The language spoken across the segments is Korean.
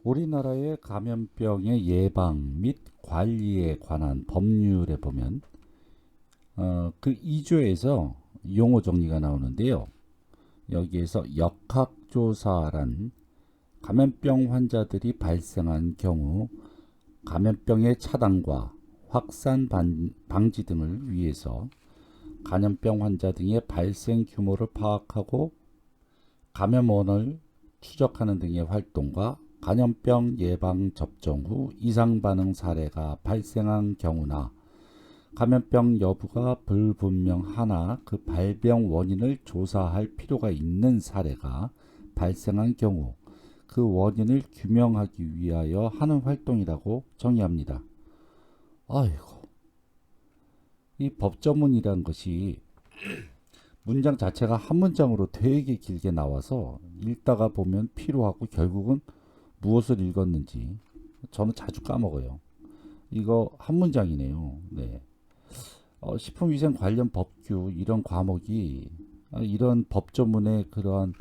우리나라의 감염병의 예방 및 관리에 관한 법률에 보면 그 2조에서 용어 정리가 나오는데요. 여기에서 역학조사란 감염병 환자들이 발생한 경우 감염병의 차단과 확산 방지 등을 위해서 감염병 환자 등의 발생 규모를 파악하고 감염원을 추적하는 등의 활동과 감염병 예방 접종 후 이상 반응 사례가 발생한 경우나 감염병 여부가 불분명하나 그 발병 원인을 조사할 필요가 있는 사례가 발생한 경우 그 원인을 규명하기 위하여 하는 활동이라고 정의합니다. 아이고, 이 법조문이란 것이 문장 자체가 한 문장으로 되게 길게 나와서 읽다가 보면 피로하고 결국은 무엇을 읽었는지 저는 자주 까먹어요. 이거 한 문장이네요. 네. 식품위생 관련 법규 이런 과목이 이런 법조문의 그러한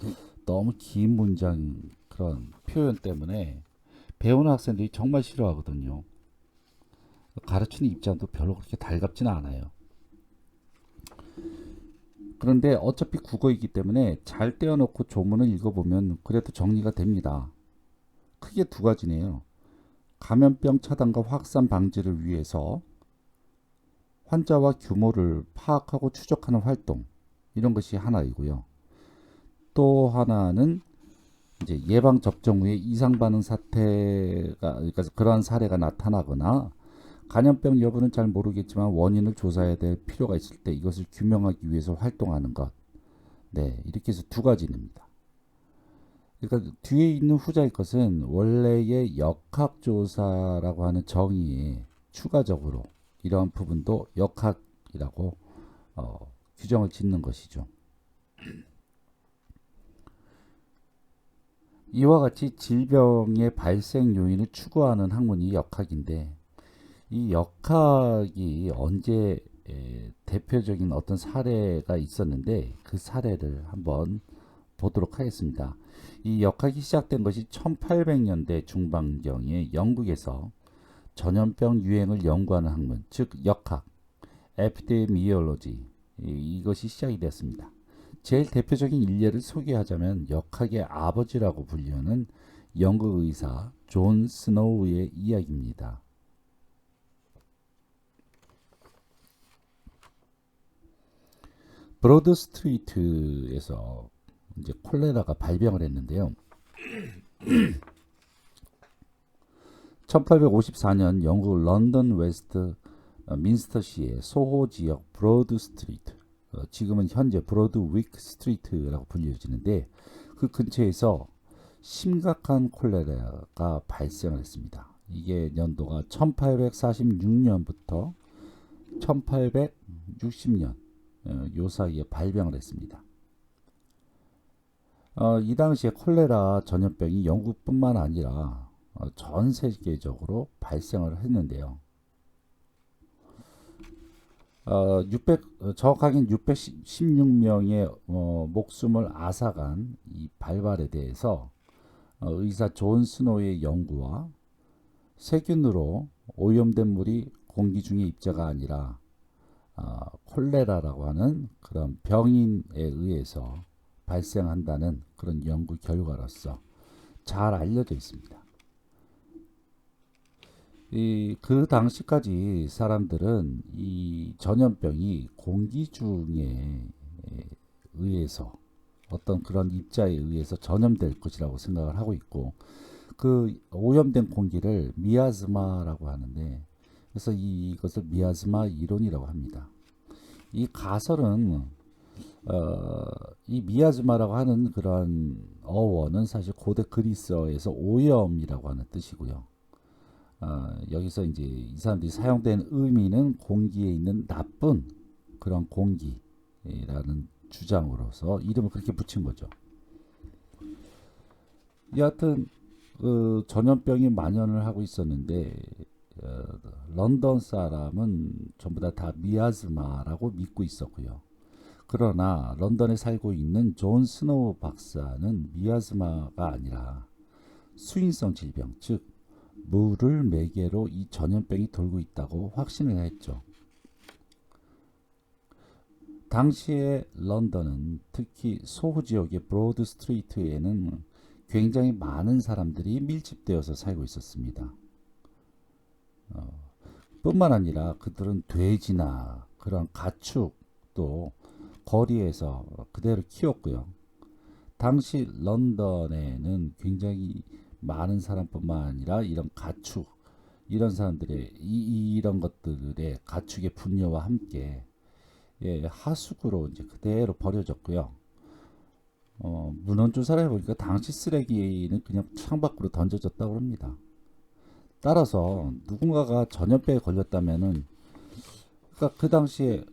너무 긴 문장 그런 표현 때문에 배우는 학생들이 정말 싫어하거든요. 가르치는 입장도 별로 그렇게 달갑지는 않아요. 그런데 어차피 국어이기 때문에 잘 떼어놓고 조문을 읽어보면 그래도 정리가 됩니다. 크게 두 가지네요. 감염병 차단과 확산 방지를 위해서 환자와 규모를 파악하고 추적하는 활동, 이런 것이 하나이고요. 또 하나는 이제 예방 접종 후에 이상 반응 사태가, 그러니까 그러한 사례가 나타나거나 감염병 여부는 잘 모르겠지만 원인을 조사해야 될 필요가 있을 때 이것을 규명하기 위해서 활동하는 것. 네, 이렇게 해서 두 가지입니다. 그러니까 뒤에 있는 후자의 것은 원래의 역학조사라고 하는 정의에 추가적으로 이러한 부분도 역학이라고 규정을 짓는 것이죠. 이와 같이 질병의 발생 요인을 추구하는 학문이 역학인데 이 역학이 언제 대표적인 어떤 사례가 있었는데 그 사례를 한번 보도록 하겠습니다. 이 역학이 시작된 것이 1800년대 중반경에 영국에서 전염병 유행을 연구하는 학문, 즉 역학, 에피데미올로지, 이것이 시작이 되었습니다. 제일 대표적인 일례를 소개하자면 역학의 아버지라고 불리는 영국 의사 존 스노우의 이야기입니다. 브로드 스트리트에서 이제 콜레라가 발병을 했는데요. 1854년 영국 런던 웨스트 민스터시의 소호 지역 브로드 스트리트, 지금은 현재 브로드윅 스트리트라고 불려지는데 그 근처에서 심각한 콜레라가 발생을 했습니다. 이게 연도가 1846년부터 1860년 요 사이에 발병을 했습니다. 이 당시에 콜레라 전염병이 영국뿐만 아니라 전 세계적으로 발생을 했는데요. 정확하게는 616명의 목숨을 앗아간 이 발발에 대해서 의사 존 스노우의 연구와 세균으로 오염된 물이 공기 중에 입자가 아니라 콜레라라고 하는 그런 병인에 의해서 발생한다는 그런 연구 결과로서 잘 알려져 있습니다. 그 당시까지 사람들은 이 전염병이 공기 중에 의해서 어떤 그런 입자에 의해서 전염될 것이라고 생각을 하고 있고 그 오염된 공기를 미아즈마라고 하는데 그래서 이것을 미아즈마 이론이라고 합니다. 이 가설은 이 미아즈마라고 하는 그런 어원은 사실 고대 그리스어에서 오염이라고 하는 뜻이고요. 여기서 이제 이 사람들이 사용된 의미는 공기에 있는 나쁜 그런 공기라는 주장으로서 이름을 그렇게 붙인 거죠. 여하튼 그 전염병이 만연을 하고 있었는데 런던 사람은 전부 다 미아즈마라고 믿고 있었고요. 그러나 런던에 살고 있는 존 스노우 박사는 미아즈마가 아니라 수인성 질병, 즉 물을 매개로 이 전염병이 돌고 있다고 확신을 했죠. 당시에 런던은 특히 소호 지역의 브로드 스트리트에는 굉장히 많은 사람들이 밀집되어서 살고 있었습니다. 뿐만 아니라 그들은 돼지나 그런 가축도 거리에서 그대로 키웠고요. 당시 런던에는 굉장히 많은 사람뿐만 아니라 이런 가축, 이런 사람들의 이런 것들의 가축의 분뇨와 함께 하수구로 이제 그대로 버려졌고요. 문헌 조사를 해보니까 당시 쓰레기는 그냥 창밖으로 던져졌다고 합니다. 따라서 누군가가 전염병에 걸렸다면은 그러니까 그 당시에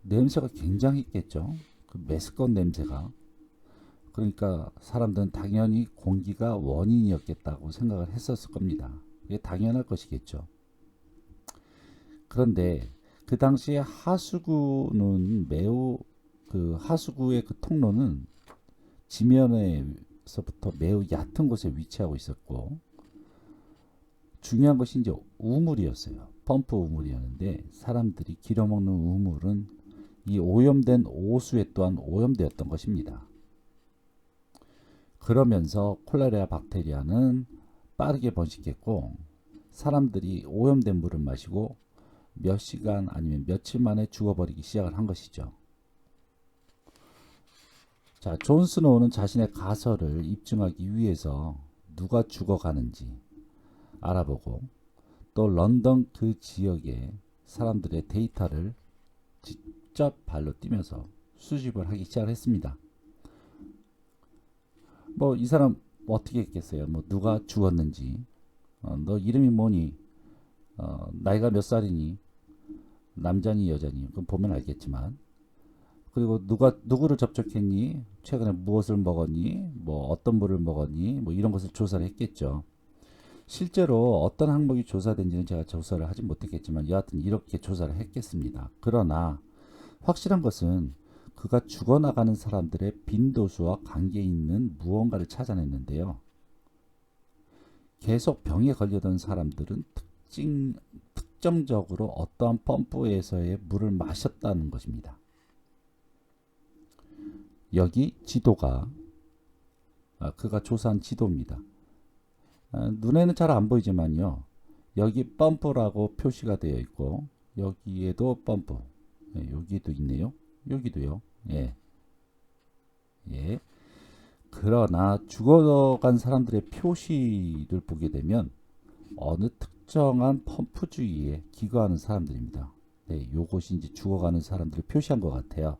냄새가 굉장히 있겠죠. 그 메스꺼운 냄새가. 그러니까 사람들은 당연히 공기가 원인이었겠다고 생각을 했었을 겁니다. 이게 당연할 것이겠죠. 그런데 그 당시에 하수구는 매우 그 하수구의 그 통로는 지면에서부터 매우 얕은 곳에 위치하고 있었고 중요한 것이 이제 우물이었어요. 펌프 우물이었는데 사람들이 길어먹는 우물은 이 오염된 오수에 또한 오염되었던 것입니다. 그러면서 콜레라 박테리아는 빠르게 번식했고 사람들이 오염된 물을 마시고 몇 시간 아니면 며칠 만에 죽어버리기 시작을 한 것이죠. 자, 존 스노우는 자신의 가설을 입증하기 위해서 누가 죽어가는지 알아보고 또 런던 그 지역의 사람들의 데이터를 직접 발로 뛰면서 수집을 하기 시작을 했습니다. 뭐 이 사람 어떻게 했겠어요? 뭐 누가 죽었는지, 너 이름이 뭐니, 나이가 몇 살이니, 남자니 여자니, 그건 보면 알겠지만, 그리고 누구를 접촉했니, 최근에 무엇을 먹었니, 뭐 어떤 물을 먹었니, 뭐 이런 것을 조사를 했겠죠. 실제로 어떤 항목이 조사된지는 제가 조사를 하지 못했겠지만 여하튼 이렇게 조사를 했겠습니다. 그러나 확실한 것은 그가 죽어나가는 사람들의 빈도수와 관계 있는 무언가를 찾아냈는데요. 계속 병에 걸려던 사람들은 특정적으로 어떠한 펌프에서의 물을 마셨다는 것입니다. 여기 지도가 그가 조사한 지도입니다. 눈에는 잘 안 보이지만요. 여기 펌프라고 표시가 되어 있고 여기에도 펌프, 여기도 있네요. 여기도요. 예. 예. 그러나 죽어간 사람들의 표시를 보게 되면 어느 특정한 펌프 주위에 기거하는 사람들입니다. 네, 요것이 이제 죽어가는 사람들을 표시한 것 같아요.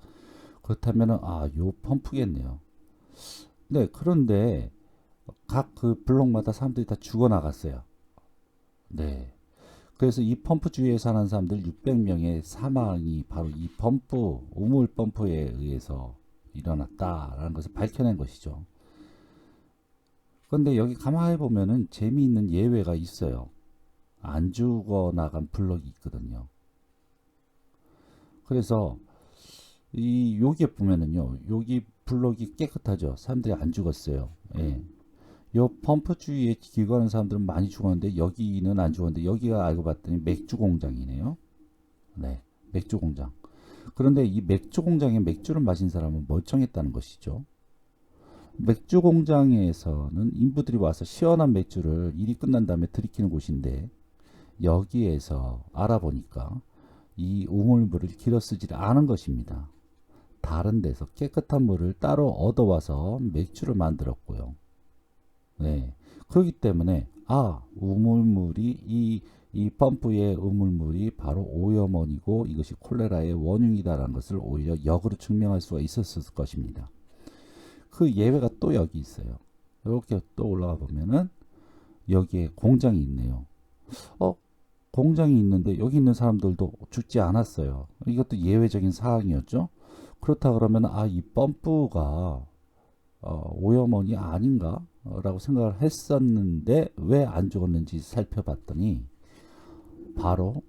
그렇다면 요 펌프겠네요. 네, 그런데 각 그 블록마다 사람들이 다 죽어나갔어요. 네. 그래서 이 펌프 주위에 사는 사람들 600명의 사망이 바로 이 펌프, 우물 펌프에 의해서 일어났다라는 것을 밝혀낸 것이죠. 그런데 여기 가만히 보면은 재미있는 예외가 있어요. 안 죽어나간 블록이 있거든요. 그래서 여기에 보면은요, 여기 블록이 깨끗하죠. 사람들이 안 죽었어요. 예. 요 펌프 주위에 기거하는 사람들은 많이 죽었는데 여기는 안 죽었는데 여기가 알고 봤더니 맥주 공장이네요. 네, 맥주 공장. 그런데 이 맥주 공장에 맥주를 마신 사람은 멀쩡했다는 것이죠. 맥주 공장에서는 인부들이 와서 시원한 맥주를 일이 끝난 다음에 들이키는 곳인데 여기에서 알아보니까 이 우물물을 길어 쓰지 않은 것입니다. 다른 데서 깨끗한 물을 따로 얻어와서 맥주를 만들었고요. 네. 그렇기 때문에 우물물이 이 펌프의 우물물이 바로 오염원이고 이것이 콜레라의 원흉이다라는 것을 오히려 역으로 증명할 수가 있었을 것입니다. 그 예외가 또 여기 있어요. 이렇게 또 올라가 보면은 여기에 공장이 있네요. 공장이 있는데 여기 있는 사람들도 죽지 않았어요. 이것도 예외적인 사항이었죠. 그렇다 그러면 이 펌프가 오염원이 아닌가? 라고 생각을 했었는데 왜 안 죽었는지 살펴봤더니 바로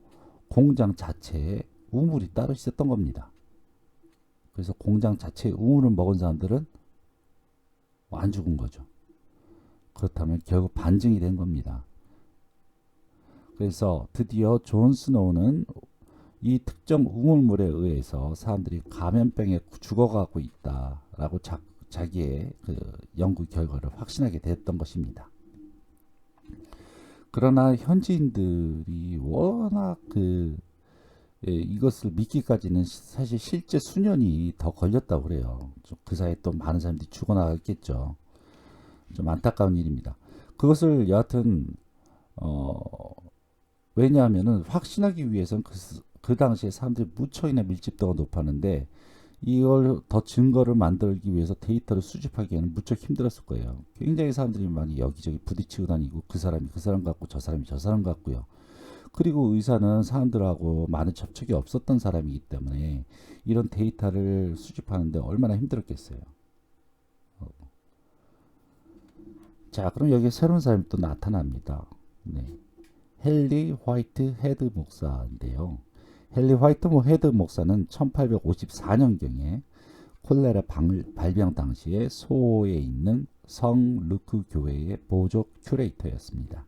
공장 자체에 우물이 따로 있었던 겁니다. 그래서 공장 자체에 우물을 먹은 사람들은 안 죽은 거죠. 그렇다면 결국 반증이 된 겁니다. 그래서 드디어 존 스노우는 이 특정 우물물에 의해서 사람들이 감염병에 죽어가고 있다라고 자기의 그 연구 결과를 확신하게 됐던 것입니다. 그러나 현지인들이 워낙 이것을 믿기까지는 사실 실제 수년이 더 걸렸다고 그래요. 그 사이에 또 많은 사람들이 죽어나갔겠죠. 좀 안타까운 일입니다. 그것을 여하튼 왜냐하면은 확신하기 위해서는 그 당시에 사람들이 무척이나 밀집도가 높았는데 이걸 더 증거를 만들기 위해서 데이터를 수집하기에는 무척 힘들었을 거예요. 굉장히 사람들이 많이 여기저기 부딪히고 다니고 그 사람이 그 사람 같고 저 사람이 저 사람 같고요. 그리고 의사는 사람들하고 많은 접촉이 없었던 사람이기 때문에 이런 데이터를 수집하는데 얼마나 힘들었겠어요. 자, 그럼 여기에 새로운 사람이 또 나타납니다. 네. 헨리 화이트 헤드 목사인데요. 헨리 화이트 헤드 목사는 1854년경에 콜레라 발병 당시에 소호에 있는 성 루크 교회의 보조 큐레이터였습니다.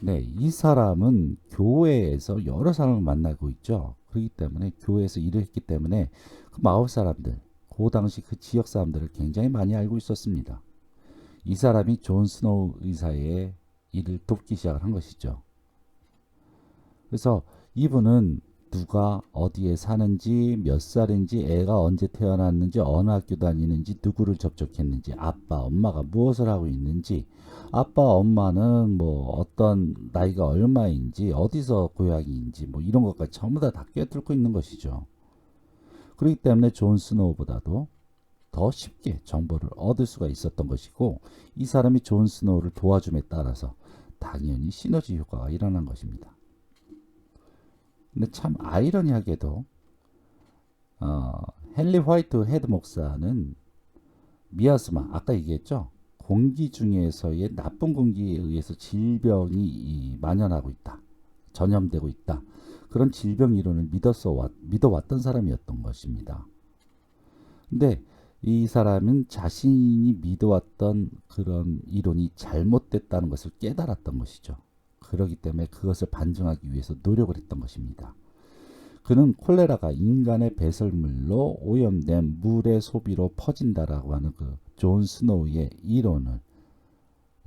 네, 이 사람은 교회에서 여러 사람을 만나고 있죠. 그렇기 때문에 교회에서 일을 했기 때문에 그 마을 사람들, 그 당시 그 지역 사람들을 굉장히 많이 알고 있었습니다. 이 사람이 존 스노우 의사의 일을 돕기 시작을 한 것이죠. 그래서 이분은 누가 어디에 사는지, 몇 살인지, 애가 언제 태어났는지, 어느 학교 다니는지, 누구를 접촉했는지, 아빠, 엄마가 무엇을 하고 있는지, 아빠, 엄마는 뭐 어떤 나이가 얼마인지, 어디서 고향인지, 뭐 이런 것까지 전부 다 꿰뚫고 있는 것이죠. 그렇기 때문에 존 스노우보다도 더 쉽게 정보를 얻을 수가 있었던 것이고, 이 사람이 존 스노우를 도와줌에 따라서 당연히 시너지 효과가 일어난 것입니다. 근데 참 아이러니하게도 헨리 화이트 헤드 목사는 미아스마, 아까 얘기했죠. 공기 중에서의 나쁜 공기에 의해서 질병이 만연하고 있다. 전염되고 있다. 그런 질병 이론을 믿어왔던 사람이었던 것입니다. 근데 이 사람은 자신이 믿어왔던 그런 이론이 잘못됐다는 것을 깨달았던 것이죠. 그렇기 때문에 그것을 반증하기 위해서 노력을 했던 것입니다. 그는 콜레라가 인간의 배설물로 오염된 물의 소비로 퍼진다라고 하는 그 존 스노우의 이론을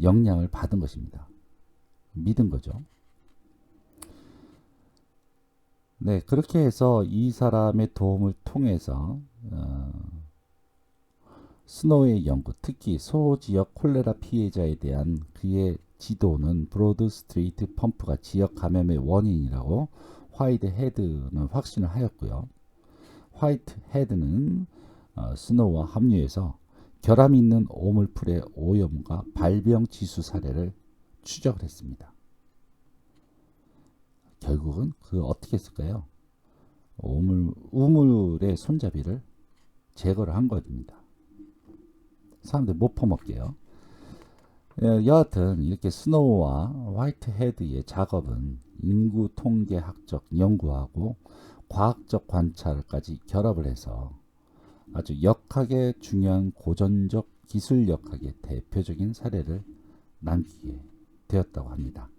영향을 받은 것입니다. 믿은 거죠. 네, 그렇게 해서 이 사람의 도움을 통해서 스노우의 연구, 특히 소지역 콜레라 피해자에 대한 그의 지도는 브로드 스트리트 펌프가 지역 감염의 원인이라고 화이트 헤드는 확신을 하였고요. 화이트 헤드는 스노우와 합류해서 결함이 있는 오물풀의 오염과 발병 지수 사례를 추적을 했습니다. 결국은 어떻게 했을까요? 우물의 손잡이를 제거를 한 겁니다. 사람들 못 퍼먹게요. 여하튼 이렇게 스노우와 화이트 헤드의 작업은 인구 통계학적 연구하고 과학적 관찰까지 결합을 해서 아주 역학의 중요한 고전적 기술 역학의 대표적인 사례를 남기게 되었다고 합니다.